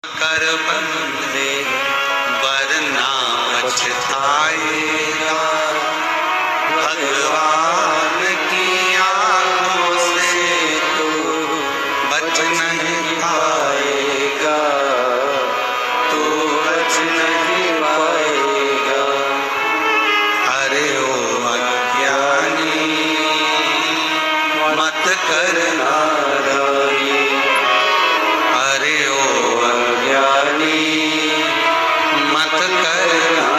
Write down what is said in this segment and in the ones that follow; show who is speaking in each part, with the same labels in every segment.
Speaker 1: कर बंदे वरना पछताएगा। भगवान की आंखों से तो बच नहीं पाएगा, तो बच नहीं पाएगा। अरे ओ अज्ञानी मत करना दानी, अरे ओ अज्ञानी मत करना।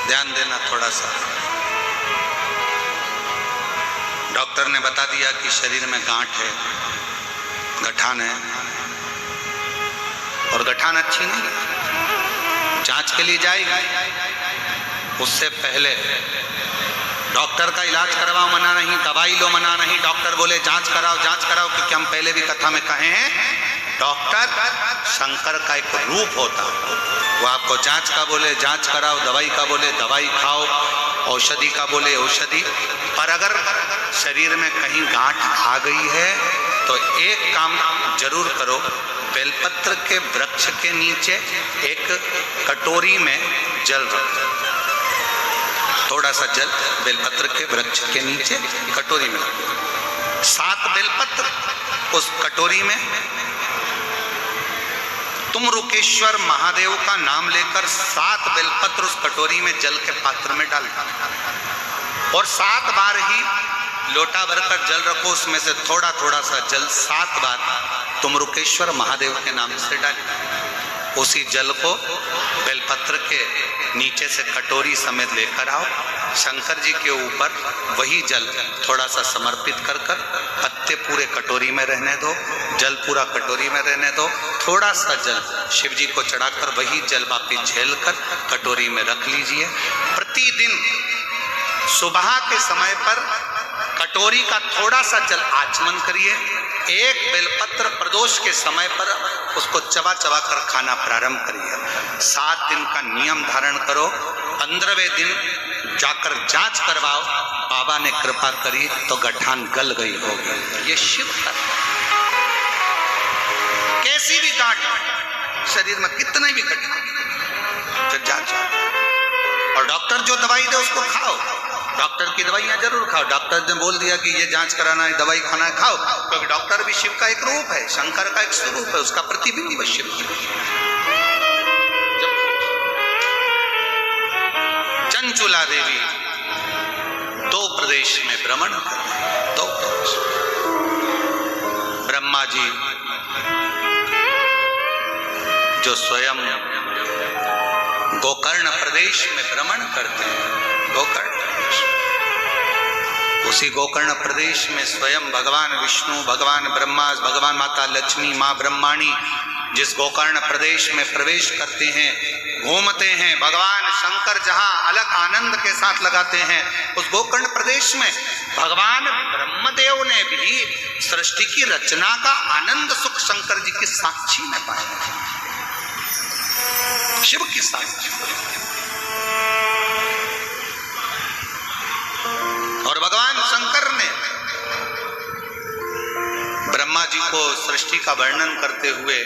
Speaker 1: ध्यान देना थोड़ा सा। डॉक्टर ने बता दिया कि शरीर में गांठ है, गठान है, और गठान अच्छी नहीं है, जांच के लिए जाएगी। उससे पहले डॉक्टर का इलाज करवाओ मना नहीं, दवाई लो मना नहीं, डॉक्टर बोले जांच कराओ जांच कराओ, क्योंकि हम पहले भी कथा में कहे हैं डॉक्टर शंकर का एक रूप होता है। वो आपको जांच का बोले जांच कराओ, दवाई का बोले दवाई खाओ, औषधि का बोले औषधि। पर अगर शरीर में कहीं गांठ आ गई है तो एक काम जरूर करो, बेलपत्र के वृक्ष के नीचे एक कटोरी में जल रखो, थोड़ा सा जल बेलपत्र के वृक्ष के नीचे कटोरी में रखो। 7 बेलपत्र उस कटोरी में, तुम रुकेश्वर महादेव का नाम लेकर 7 बेलपत्र उस कटोरी में जल के पात्र में डाल दो, और 7 बार ही लोटा भरकर जल रखो, उसमें से थोड़ा थोड़ा सा जल 7 बार तुम रुकेश्वर महादेव के नाम से डालो। उसी जल को बेलपत्र के नीचे से कटोरी समेत लेकर आओ, शंकर जी के ऊपर वही जल थोड़ा सा समर्पित कर कर, पत्ते पूरे कटोरी में रहने दो, जल पूरा कटोरी में रहने दो, थोड़ा सा जल शिव जी को चढ़ाकर वही जल वापिस झेल कर कटोरी में रख लीजिए। प्रतिदिन सुबह के समय पर कटोरी का थोड़ा सा जल आचमन करिए, एक बेलपत्र प्रदोष के समय पर उसको चबा चबा कर खाना प्रारंभ करिए। 7 दिन का नियम धारण करो, 15वें दिन जाकर जांच करवाओ, बाबा ने कृपा करी तो गठान गल गई होगी। ये शिव का, कैसी भी गांठ शरीर में कितने भी गठान, फिर जांच। और डॉक्टर जो दवाई दे उसको खाओ, डॉक्टर की दवाइयां जरूर खाओ। डॉक्टर ने बोल दिया कि ये जांच कराना है, दवाई खाना है, खाओ, क्योंकि डॉक्टर भी शिव का एक रूप है, शंकर का एक स्वरूप है, उसका प्रतिबिंब शिव जी। चंचुला देवी 2 प्रदेश में भ्रमण करते, 2 प्रदेश। ब्रह्मा जी जो स्वयं गोकर्ण प्रदेश में भ्रमण करते हैं, गोकर्ण, उसी गोकर्ण प्रदेश में स्वयं भगवान विष्णु, भगवान ब्रह्मा, भगवान माता लक्ष्मी, माँ ब्रह्माणी जिस गोकर्ण प्रदेश में प्रवेश करते हैं, घूमते हैं, भगवान शंकर जहाँ अलग आनंद के साथ लगाते हैं, उस गोकर्ण प्रदेश में भगवान ब्रह्मदेव ने भी सृष्टि की रचना का आनंद सुख शंकर जी की साक्षी में पाया, शिव की साक्षी। और भगवान शंकर ने ब्रह्मा जी को सृष्टि का वर्णन करते हुए,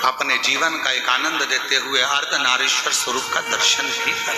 Speaker 1: अपने जीवन का एक आनंद देते हुए अर्धनारीश्वर स्वरूप का दर्शन भी किया।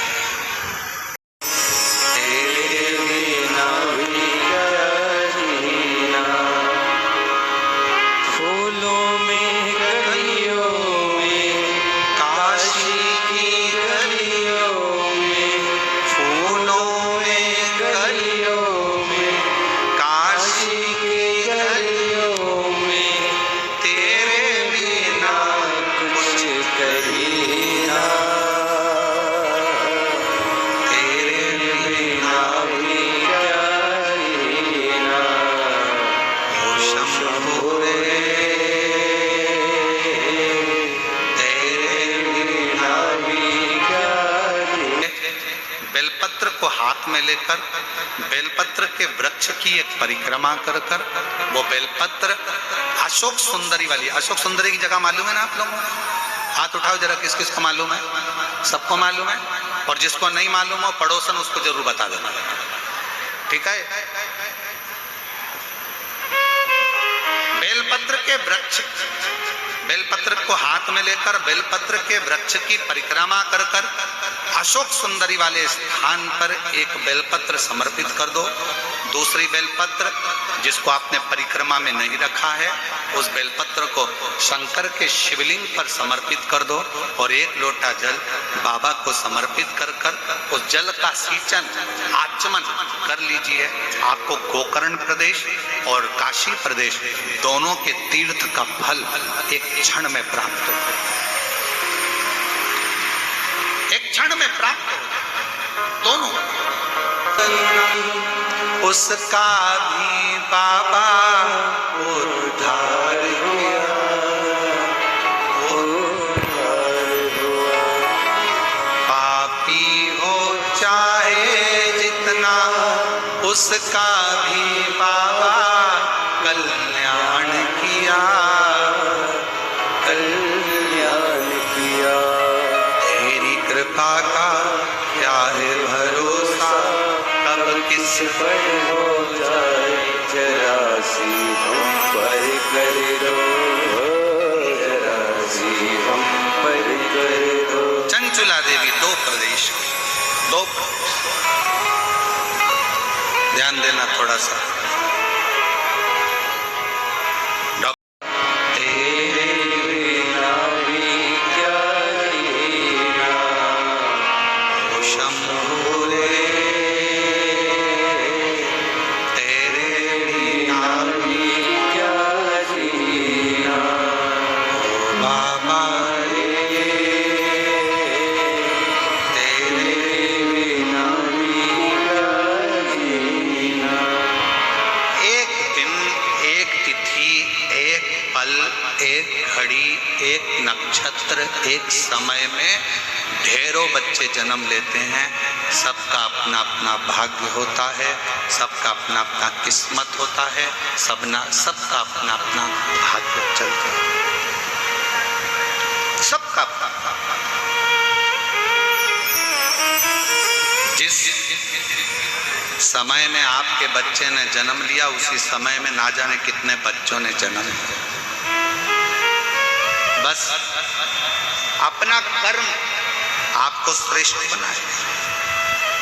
Speaker 1: बेलपत्र को हाथ में लेकर बेलपत्र के वृक्ष की एक परिक्रमा कर कर, वो बेलपत्र अशोक सुंदरी वाली, अशोक सुंदरी की जगह मालूम है ना आप लोगों को? हाथ उठाओ जरा, किस किस को मालूम है? सबको मालूम है, और जिसको नहीं मालूम हो पड़ोसन उसको जरूर बता देना, ठीक है? बेल बेलपत्र के वृक्ष, बेलपत्र को हाथ में लेकर बेलपत्र के वृक्ष की परिक्रमा कर कर अशोक सुंदरी वाले स्थान पर एक बेलपत्र समर्पित कर दो। दूसरी बेलपत्र जिसको आपने परिक्रमा में नहीं रखा है, उस बेलपत्र को शंकर के शिवलिंग पर समर्पित कर दो और एक लोटा जल बाबा को समर्पित कर कर उस जल का सींचन आचमन कर लीजिए। आपको गोकर्ण प्रदेश और काशी प्रदेश दोनों के तीर्थ का फल एक क्षण में प्राप्त हो, एक क्षण में प्राप्त हो दोनों। उसका भी बाबा उद्धार किया, पापी हो चाहे जितना, उसका भी बाबा कल्याण किया, कल्याण किया। तेरी कृपा का क्या है भरोसा, कब किस पर हो जाए जरा सी हम पर कर दो, जरा सी हम पर कर दो। चंचुला देवी दो प्रदेश, दो ध्यान देना थोड़ा सा। एक समय में ढेरों बच्चे जन्म लेते हैं, सबका अपना अपना भाग्य होता है, सबका अपना अपना किस्मत होता है, सबका अपना अपना भाग्य चलता है, सबका अपना। जिस समय में आपके बच्चे ने जन्म लिया, उसी समय में ना जाने कितने बच्चों ने जन्म लिया। बस अपना कर्म आपको श्रेष्ठ बनाए,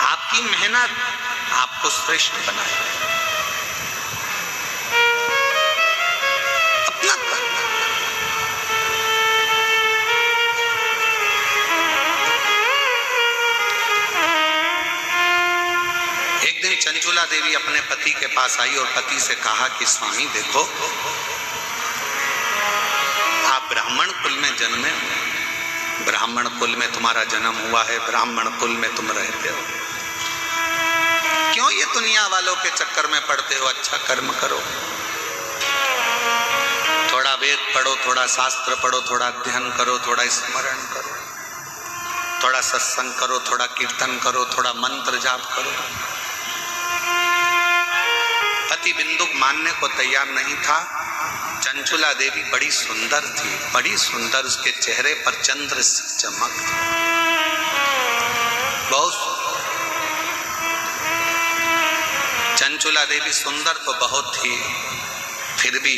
Speaker 1: आपकी मेहनत आपको श्रेष्ठ बनाए, अपना कर्म। एक दिन चंचुला देवी अपने पति के पास आई और पति से कहा कि स्वामी देखो, आप ब्राह्मण कुल में जन्मे, ब्राह्मण कुल में तुम्हारा जन्म हुआ है, ब्राह्मण कुल में तुम रहते हो, क्यों ये दुनिया वालों के चक्कर में पड़ते हो? अच्छा कर्म करो, थोड़ा वेद पढ़ो, थोड़ा शास्त्र पढ़ो, थोड़ा अध्ययन करो, थोड़ा स्मरण करो, थोड़ा सत्संग करो, थोड़ा कीर्तन करो, थोड़ा मंत्र जाप करो। पति बिंदुक मानने को तैयार नहीं था। चंचुला देवी बड़ी सुंदर थी, बड़ी सुंदर, उसके चेहरे पर चंद्र सी चमक थी, बहुत। चंचुला देवी सुंदर तो बहुत थी, फिर भी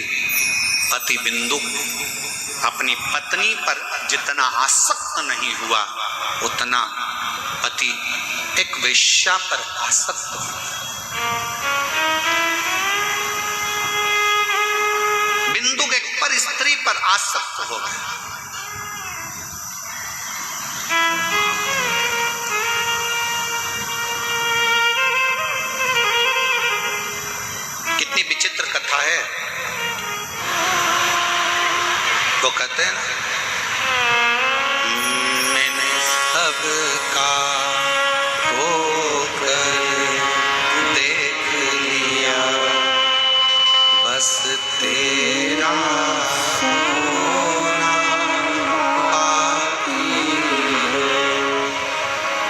Speaker 1: पति बिंदुक अपनी पत्नी पर जितना आसक्त नहीं हुआ, उतना पति एक वेश्या पर आसक्त हुआ। बिंदुक एक पर स्त्री पर आसक्त हो गए। कितनी विचित्र कथा है। वो कहते हैं ना, मैंने सबका होकर देख लिया, बस तेरा होना बाकी है।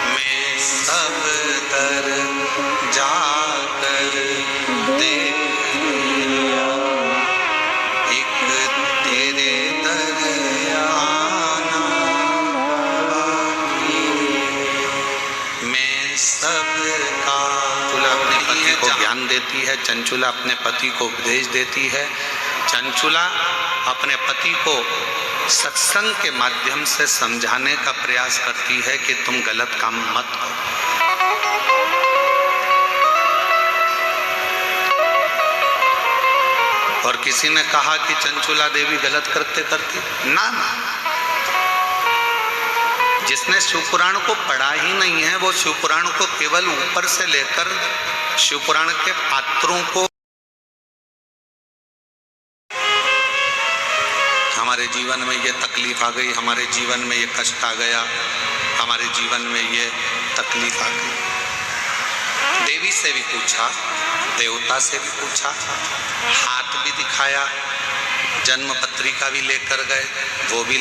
Speaker 1: मैं सब तर जाकर देख लिया, एक तेरे दर आना बाकी है। मैं सबका। चंचुला अपने पति को ज्ञान देती है, चंचुला अपने पति को उपदेश देती है। चंचुला अपने पति को सत्संग के माध्यम से समझाने का प्रयास करती है कि तुम गलत काम मत करो। और किसी ने कहा कि चंचुला देवी गलत करते करती, ना ना, जिसने शिवपुराण को पढ़ा ही नहीं है वो शिवपुराण को केवल ऊपर से लेकर शिवपुराण के पात्रों को, हमारे जीवन में ये तकलीफ आ गई, हमारे जीवन में ये कष्ट आ गया, हमारे जीवन में ये तकलीफ आ गई। देवी से भी पूछा, देवता से भी पूछा, हाथ भी दिखाया, जन्म पत्रिका भी लेकर गए, वो भी